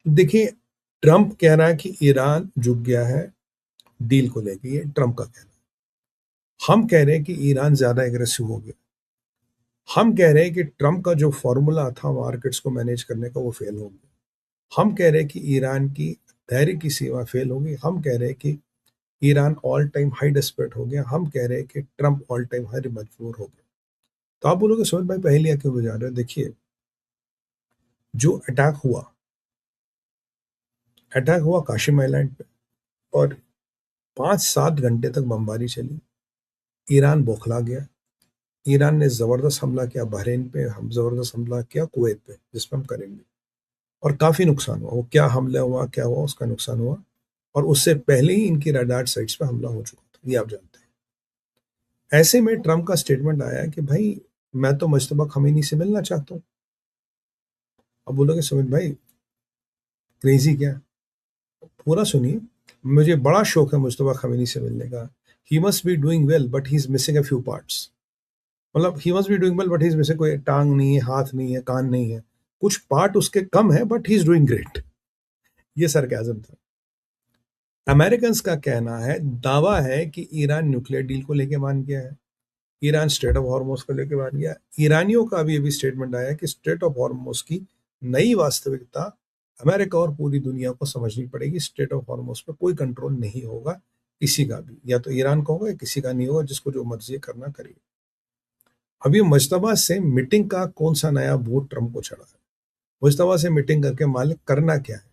देखिए, ट्रंप कह रहा है कि ईरान झुक गया है डील को लेके, ये ट्रंप का कहना है। हम कह रहे हैं कि ईरान ज़्यादा एग्रेसिव हो गया। हम कह रहे हैं कि ट्रंप का जो फ़ॉर्मूला था मार्केट्स को मैनेज करने का, वो फेल हो गया। हम कह रहे हैं कि ईरान की धैर्य की सीमा फेल हो गई। हम कह रहे हैं कि Iran all time high desperate हो गया। हम कह रहे हैं कि ट्रंप ऑल टाइम हाई मजबूर हो गया। तो आप बोलोगे सुमित भाई पहेलियाँ क्यों बुझा रहे हो? देखिए, जो अटैक हुआ काशिम आइलैंड पे, और 5-7 घंटे तक बमबारी चली। ईरान बौखला गया। ईरान ने ज़बरदस्त हमला किया बहरीन पे, हम ज़बरदस्त हमला किया कुवैत पे, जिसपे हम करेंगे। और काफ़ी नुकसान हुआ। वो क्या हमला हुआ, क्या हुआ, उसका नुकसान हुआ। और उससे पहले ही इनकी रडार साइट्स पे हमला हो चुका था, ये आप जानते हैं। ऐसे में ट्रंप का स्टेटमेंट आया कि भाई मैं तो मुश्तबा खमीनी से मिलना चाहता हूँ। अब बोलोगे सुमित भाई क्रेजी क्या? पूरा सुनिए। मुझे बड़ा शौक है मुश्तबा खमीनी से मिलने का। He must be doing well but he is missing a few parts. मतलब he must be doing well but he is missing, कोई टांग नहीं है, हाथ नहीं है, कान नहीं है, कुछ पार्ट उसके कम है, but he is doing great. ये सरकाजम था। अमेरिकन का कहना है, दावा है कि ईरान न्यूक्लियर डील को लेके मान गया है। ईरान स्ट्रेट ऑफ हॉर्मोज को लेके मान गया। ईरानियों का अभी अभी स्टेटमेंट आया कि स्ट्रेट ऑफ हॉर्मोज की नई वास्तविकता अमेरिका और पूरी दुनिया को समझनी पड़ेगी। स्ट्रेट ऑफ हॉर्मोज पे कोई कंट्रोल नहीं होगा किसी का भी, या तो ईरान का होगा या किसी का नहीं होगा, जिसको जो मर्जी करना करिए। अभी मुश्तबा से मीटिंग का कौन सा नया भूत ट्रंप को चढ़ा है? मुश्तबा से मीटिंग करके मालिक करना क्या है?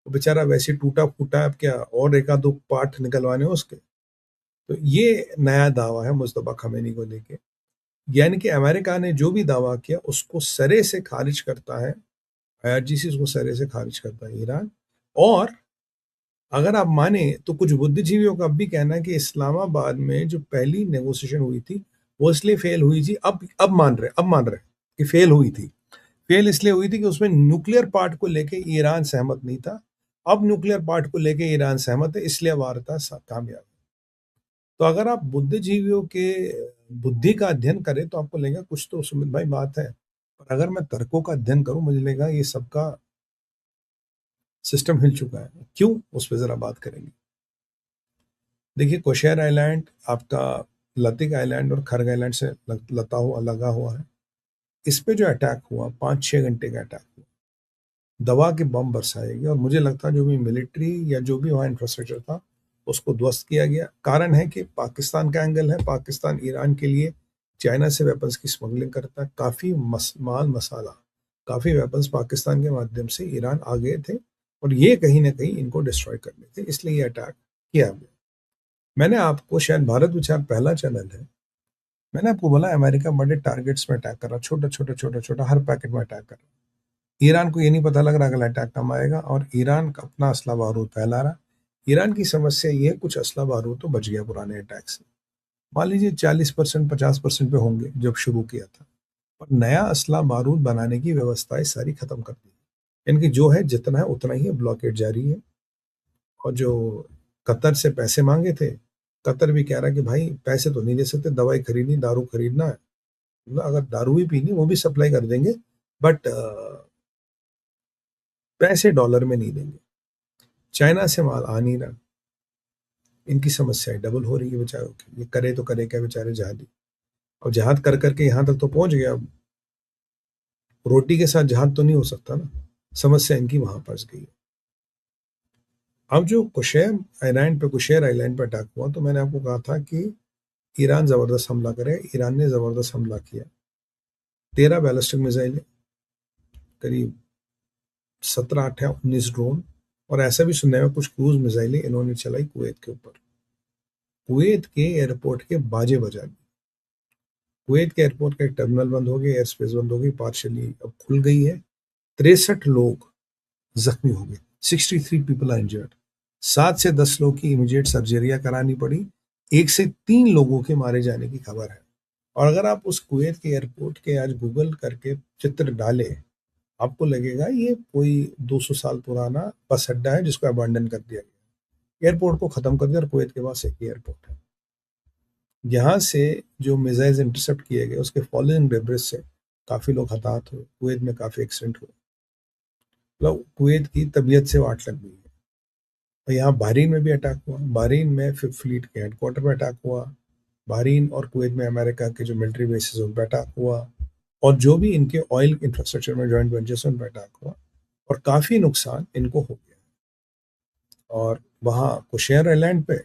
वो बेचारा वैसे टूटा फूटा है, अब क्या और एक आध दो पार्ट निकलवाने हैं उसके? तो ये नया दावा है मुश्तबा खमेनी को लेके। यानी कि अमेरिका ने जो भी दावा किया उसको सरे से खारिज करता है। आईआरजीसी उसको सरे से खारिज करता है ईरान। और अगर आप माने तो कुछ बुद्धिजीवियों का अब भी कहना है कि इस्लामाबाद में जो पहली नेगोशिएशन हुई थी वो इसलिए फेल हुई थी। अब मान रहे कि फेल हुई थी। फेल इसलिए हुई थी कि उसमें न्यूक्लियर पार्ट को लेके ईरान सहमत नहीं था। अब न्यूक्लियर पार्ट को लेके ईरान सहमत है, इसलिए वार्ता कामयाब। तो अगर आप बुद्धिजीवियों के बुद्धि का अध्ययन करें तो आपको लगेगा कुछ तो सुमित भाई बात है। पर अगर मैं तर्कों का अध्ययन करूं मुझे लगेगा ये सबका सिस्टम हिल चुका है। क्यों? उस पर जरा बात करेंगे। देखिए, कोशेर आइलैंड आपका लतिक आइलैंड और खरग आइलैंड से लता हुआ लगा हुआ है। इस पे जो अटैक हुआ 5-6 घंटे का अटैक हुआ, दवा के बम बरसाए गए, और मुझे लगता है जो भी मिलिट्री या जो भी वहाँ इंफ्रास्ट्रक्चर था उसको ध्वस्त किया गया। कारण है कि पाकिस्तान का एंगल है। पाकिस्तान ईरान के लिए चाइना से वेपन्स की स्मगलिंग करता है। काफ़ी माल मसाला, काफ़ी वेपन्स पाकिस्तान के माध्यम से ईरान आ गए थे, और ये कहीं ना कहीं इनको डिस्ट्रॉय करने थे, इसलिए ये अटैक किया गया। मैंने आपको, शायद भारत विचार पहला चैनल है, मैंने आपको बोला अमेरिका बड़े टारगेट्स में अटैक कर रहा, छोटा छोटा छोटा छोटा हर पैकेट में अटैक कर रहा। ईरान को ये नहीं पता लग रहा अगला अटैक कब आएगा, और ईरान का अपना असला बारूद फैला रहा। ईरान की समस्या ये है, कुछ असला बारूद तो बच गया पुराने अटैक से। मान लीजिए 40% 50% पे होंगे जब शुरू किया था, पर नया असला बारूद बनाने की व्यवस्थाएं सारी खत्म कर दी। इनकी जो है जितना है उतना ही ब्लॉकेट जारी है। और जो कतर से पैसे मांगे थे, कतर भी कह रहा है कि भाई पैसे तो नहीं दे सकते, दवाई खरीदनी, दारू खरीदना है, मतलब अगर दारू भी पीनी वो भी सप्लाई कर देंगे, बट पैसे डॉलर में नहीं देंगे। चाइना से माल आ नहीं रहा। इनकी समस्याएं डबल हो रही है बेचारों की। ये करे तो करे क्या बेचारे जहादी। और जहाद कर करके यहाँ तक तो पहुंच गया, अब रोटी के साथ जहाद तो नहीं हो सकता ना। समस्या इनकी वहां फंस गई है। अब जो कुशेर आइलैंड पे अटैक हुआ, तो मैंने आपको कहा था कि ईरान जबरदस्त हमला करे। ईरान ने जबरदस्त हमला किया। 13 बैलिस्टिक मिसाइलें, करीब 17 18 19 ड्रोन, और ऐसा भी सुनने में कुछ क्रूज मिसाइलें इन्होंने चलाई कुवैत के ऊपर। कुवैत के एयरपोर्ट के बाजे बजा दिए। कुवैत के एयरपोर्ट का एक टर्मिनल बंद हो गया, एयर स्पेस बंद हो गई, पार्शली अब खुल गई है। 63 लोग जख्मी हो गए, 63 पीपल आर इंजर्ड। 7 से 10 लोग की इमीडिएट सर्जरियां करानी पड़ी। 1 से 3 लोगों के मारे जाने की खबर है। और अगर आप उस कुवैत के एयरपोर्ट के आज गूगल करके चित्र डाले, आपको लगेगा ये कोई 200 साल पुराना बस अड्डा है जिसको अबांडन कर दिया गया। एयरपोर्ट को खत्म कर दिया, और कुवैत के पास एक ही एयरपोर्ट है। यहाँ से जो मिसाइल्स इंटरसेप्ट किए गए उसके फॉलिंग डेब्रिस से काफी लोग हताहत हुए, कुवैत में काफी एक्सीडेंट हुए। मतलब कुवैत की तबीयत से वाट लग गई है। और यहाँ बहरीन में भी अटैक हुआ, बहरीन में फिफ्थ फ्लीट के हेडक्वार्टर में अटैक हुआ, बहरीन और कुवैत में अमेरिका के जो मिलिट्री बेसिस उन पर अटैक हुआ, और जो भी इनके ऑयल इंफ्रास्ट्रक्चर में जॉइंट वेंचर्स उन पर अटैक हुआ, और काफ़ी नुकसान इनको हो गया। और वहाँ कुशेयर आइलैंड पे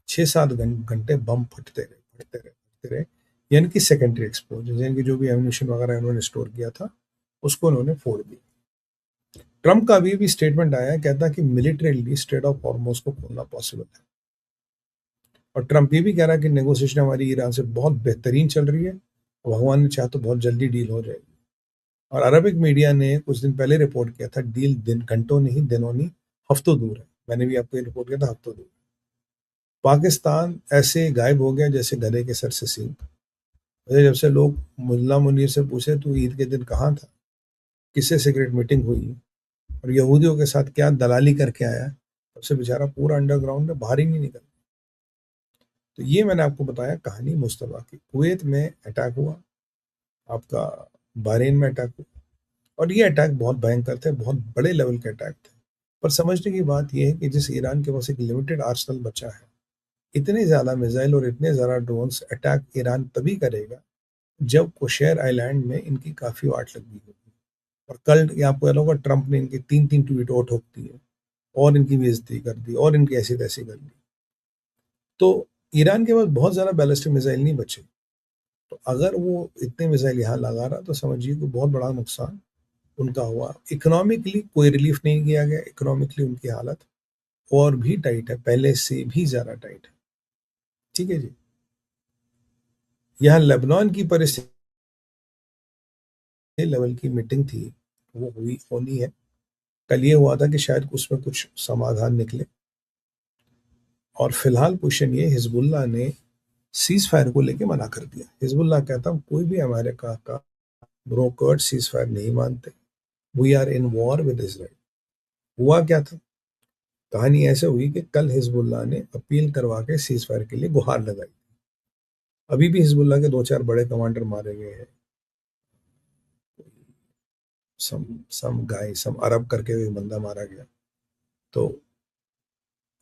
6-7 घंटे बम फटते रहे, फटते रहे, फटते रहे, यानी कि सेकेंडरी एक्सप्लोजन, यानी कि जो भी एम्यूनिशन वगैरह इन्होंने स्टोर किया था उसको उन्होंने फोड़ दिया। ट्रम्प का अभी स्टेटमेंट आया है, कहता कि मिलिट्रीली स्ट्रेट ऑफ हॉर्मुज को खोलना पॉसिबल है। और ट्रम्प ये भी कह रहा है कि नेगोशिएशन हमारी ईरान से बहुत बेहतरीन चल रही है, भगवान ने चाहा तो बहुत जल्दी डील हो जाएगी। और अरबिक मीडिया ने कुछ दिन पहले रिपोर्ट किया था, डील दिन घंटों नहीं, दिनों नहीं, हफ्तों दूर है। मैंने भी आपको ये रिपोर्ट किया था, हफ्तों दूर। पाकिस्तान ऐसे गायब हो गया जैसे गधे के सर से सींग। मुझे जब से लोग मुल्ला मुनीर से पूछे तू ईद के दिन कहाँ था, किससे सीक्रेट मीटिंग हुई और यहूदियों के साथ क्या दलाली करके आया, तब से बेचारा पूरा अंडरग्राउंड में बाहर ही नहीं निकल। तो ये मैंने आपको बताया कहानी मुस्तफा की। कुवैत में अटैक हुआ, आपका बहरीन में अटैक हुआ, और ये अटैक बहुत भयंकर थे, बहुत बड़े लेवल के अटैक थे। पर समझने की बात यह है कि जिस ईरान के पास एक लिमिटेड आर्सनल बचा है, इतने ज्यादा मिसाइल और इतने ज्यादा ड्रोन्स अटैक ईरान तभी करेगा जब कुशेर आइलैंड में इनकी काफी वाट लगी होगी। और कल ये आपको याद होगा, ट्रंप ने इनके 3-3 ट्वीट और ठोक दिए, और इनकी बेइज्जती कर दी, और इनकी ऐसी तैसी कर दी। तो ईरान के पास बहुत ज्यादा बैलिस्टिक मिसाइल नहीं बचे। तो अगर वो इतने मिसाइल यहाँ लगा रहा, तो समझिए कि बहुत बड़ा नुकसान उनका हुआ। इकोनॉमिकली कोई रिलीफ नहीं किया गया, इकोनॉमिकली उनकी हालत और भी टाइट है, पहले से भी ज्यादा टाइट है। ठीक है जी। यहाँ लेबनान की परिस्थिति लेवल की मीटिंग थी, वो हुई होनी है। कल ये हुआ था कि शायद उसमें कुछ समाधान निकले। और फिलहाल क्वेश्चन ये, हिजबुल्लाह ने सीज फायर को लेके मना कर दिया। हिजबुल्लाह कहता हूँ कोई भी अमेरिका का ब्रोकर्ड सीज फायर नहीं मानते, we are in war with Israel. हुआ क्या था, कहानी ऐसे हुई कि कल हिजबुल्लाह ने अपील करवा के सीज फायर के लिए गुहार लगाई। अभी भी हिजबुल्लाह के 2-4 बड़े कमांडर मारे गए हैं, सम गाय सम अरब करके एक बंदा मारा गया। तो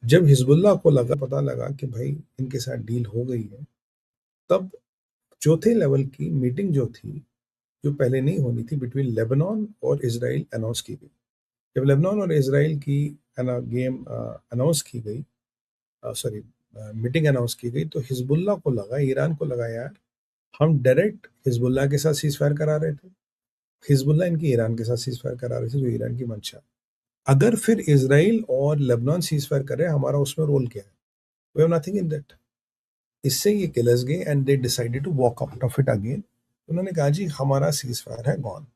जब हिजबुल्लाह को पता लगा कि भाई इनके साथ डील हो गई है, तब चौथे लेवल की मीटिंग जो थी, जो पहले नहीं होनी थी, बिटवीन लेबनान और इसराइल अनाउंस की गई। जब लेबनान और इसराइल की गेम अनाउंस की गई, सॉरी मीटिंग अनाउंस की गई, तो हिजबुल्लाह को लगा, ईरान को लगा यार हम डायरेक्ट हिजबुल्लाह के साथ सीज फायर करा रहे थे, हिजबुल्लाह इनकी ईरान के साथ सीज फायर करा रहे थे, जो ईरान की मंशा। अगर फिर इसराइल और लेबनान सीज फायर करे, हमारा उसमें रोल क्या है? We have nothing in that. इससे ये किलर्स गए and they decided to walk out of it again. उन्होंने कहा जी हमारा सीज फायर है gone,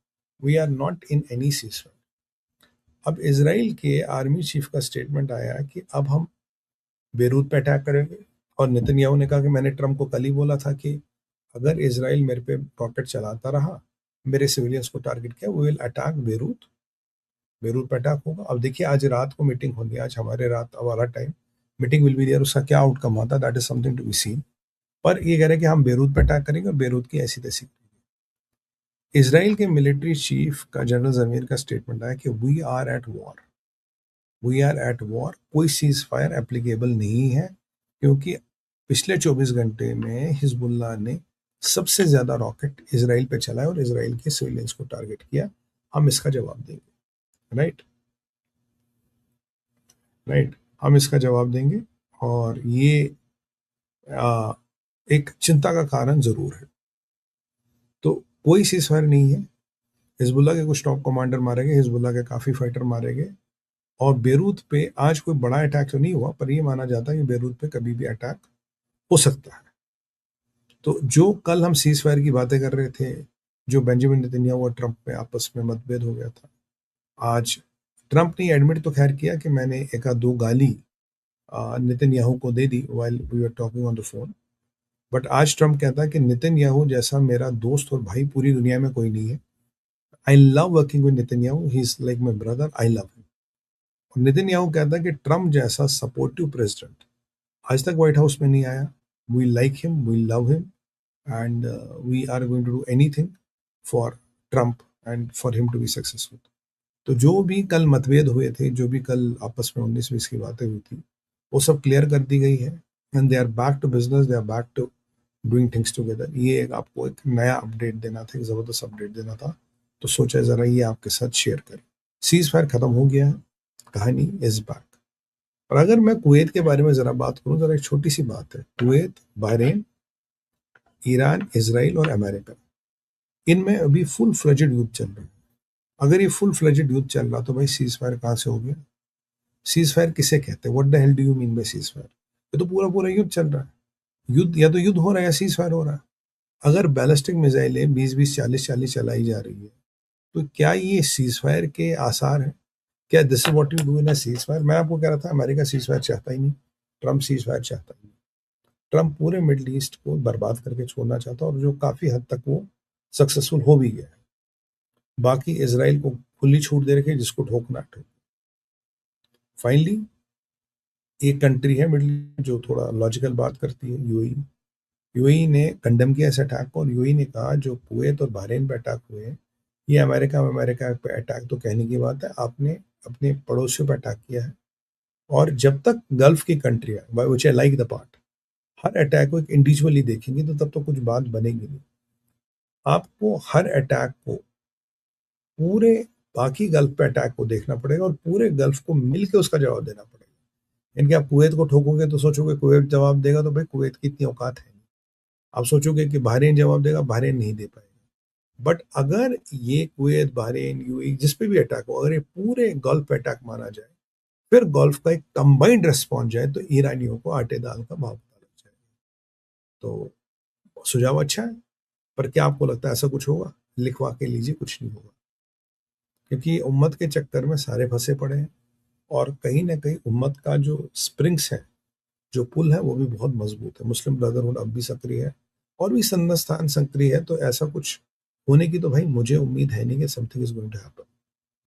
we are not in any ceasefire. अब इसराइल के आर्मी चीफ का स्टेटमेंट आया कि अब हम बेरूत पे अटैक करेंगे। और नेतन्याहू ने कहा कि मैंने ट्रम्प को कल ही बोला था कि अगर इसराइल मेरे पे रॉकेट चलाता रहा, मेरे सिविलियंस को टारगेट किया, we will attack Beirut, Beirut पे अटैक होगा। अब देखिए आज रात को मीटिंग होनी है, आज हमारे रात हमारा time meeting will be there, उसका क्या आउटकम होता है that is something to be seen. पर ये कह रहे हैं कि हम बेरूत पे अटैक करेंगे और बेरूत की ऐसी तैसी। इसराइल के मिलिट्री चीफ का जनरल जमीर का स्टेटमेंट आया कि we are at war, we are at war, कोई सीज फायर एप्लीकेबल नहीं है, क्योंकि पिछले 24 घंटे में हिजबुल्लाह ने सबसे ज्यादा रॉकेट इसराइल पे चलाए और इसराइल के सिविलियंस को टारगेट किया, हम इसका जवाब देंगे। राइट, राइट, हम इसका जवाब देंगे। और ये आ, एक चिंता का कारण जरूर है। तो कोई सीज फायर नहीं है, हिजबुल्लाह के कुछ टॉप कमांडर मारे गए, हिजबुल्लाह के काफी फाइटर मारे गए। और बेरूत पे आज कोई बड़ा अटैक तो नहीं हुआ, पर यह माना जाता है कि बेरूत पे कभी भी अटैक हो सकता है। तो जो कल हम सीज फायर की बातें कर रहे थे, जो बेंजामिन नेतन्याहू और ट्रंप में आपस में मतभेद हो गया था, आज ट्रंप ने एडमिट तो खैर किया कि मैंने एक आध दो गाली नेतन्याहू को दे दी while we are talking on the phone. But आज ट्रंप कहता है कि नेतन्याहू जैसा मेरा दोस्त और भाई पूरी दुनिया में कोई नहीं है। I love working with Netanyahu, he is like my brother, I love him. और नेतन्याहू कहता है कि ट्रंप जैसा सपोर्टिव प्रेसिडेंट आज तक व्हाइट हाउस में नहीं आया। We like him, we love him, and we are going to do anything for Trump and for him to be successful. तो जो भी कल मतभेद हुए थे, जो भी कल आपस में 19-20 की बातें हुई थी, वो सब क्लियर कर दी गई है and they are back to business, they are back to doing things together. ये एक आपको एक नया अपडेट देना था, एक ज़बरदस्त अपडेट देना था, तो सोचा ज़रा ये आपके साथ शेयर करें। सीज़ फायर खत्म हो गया है, कहानी इज़ बैक। और अगर मैं कुवैत के बारे में ज़रा बात करूँ, ज़रा एक छोटी-सी बात है। कुवैत, बहरीन, ईरान, इज़राइल और अमेरिका, इनमें अभी फुल फ्लेजेड युद्ध चल रहा है। अगर ये फुल फ्लेजेड युद्ध चल रहा तो भाई सीज़ फायर कहाँ से हो गया? सीज़ फायर किसे कहते हैं? What the hell do you mean by seize fire? ये तो पूरा-पूरा युद्ध चल रहा है। युद्ध या तो युद्ध हो रहा है या सीज़ फायर हो रहा है। अगर बैलिस्टिक मिसाइलें 20-20, 40-40 चलाई जा रही है, तो क्या ये सीज़ फायर के आसार हैं? क्या this is what you do in a seize fire? मैं आपको कह रहा था अमेरिका सीज़ फायर चाहता ही नहीं, ट्रम्प सीज़ फायर चाहता ही नहीं। ट्रम्प पूरे मिडल ईस्ट को बर्बाद करके छोड़ना चाहता है और जो काफ़ी हद तक वो सक्सेसफुल हो भी गया है। बाकी इज़राइल को खुली छूट दे रखी है, जिसको ठोकना ठोक। फाइनली एक कंट्री है मिडल जो थोड़ा लॉजिकल बात करती है, यूएई। यूएई ने कंडेम किया इस अटैक को और यूएई ने कहा जो कुवैत और बहरीन पे अटैक हुए हैं, ये अमेरिका पे अटैक तो कहने की बात है, आपने अपने पड़ोसियों पे अटैक किया है। और जब तक गल्फ की कंट्रियां, which I like the part, हर अटैक को एक इंडिविजुअली देखेंगे तो तब तो कुछ बात बनेगी नहीं। आपको हर अटैक को पूरे बाकी गल्फ पे अटैक को देखना पड़ेगा और पूरे गल्फ को मिलके उसका जवाब देना पड़ेगा। इनके आप कुवैत को ठोकोगे तो सोचोगे कुवैत जवाब देगा, तो भाई कुवैत की इतनी औकात है नहीं। आप सोचोगे कि बहरीन जवाब देगा, बहरीन नहीं दे पाएगा। बट अगर ये कुवैत, बहरीन, यूएई जिस पे भी अटैक हो, अगर ये पूरे गल्फ पे अटैक माना जाए, फिर गल्फ का एक कंबाइंड रिस्पॉन्स जाए, तो ईरानियों को आटे दाल का भाव पता लग जाएगा। तो सुझाव अच्छा है, पर क्या आपको लगता है ऐसा कुछ होगा? लिखवा के लीजिए, कुछ नहीं होगा। क्योंकि उम्मत के चक्कर में सारे फंसे पड़े हैं और कहीं ना कहीं उम्मत का जो स्प्रिंग्स है, जो पुल है, वो भी बहुत मजबूत है। मुस्लिम ब्रदरहुड अब भी सक्रिय है और भी संस्थान सक्रिय है, तो ऐसा कुछ होने की तो भाई मुझे उम्मीद है नहीं कि something is going to happen.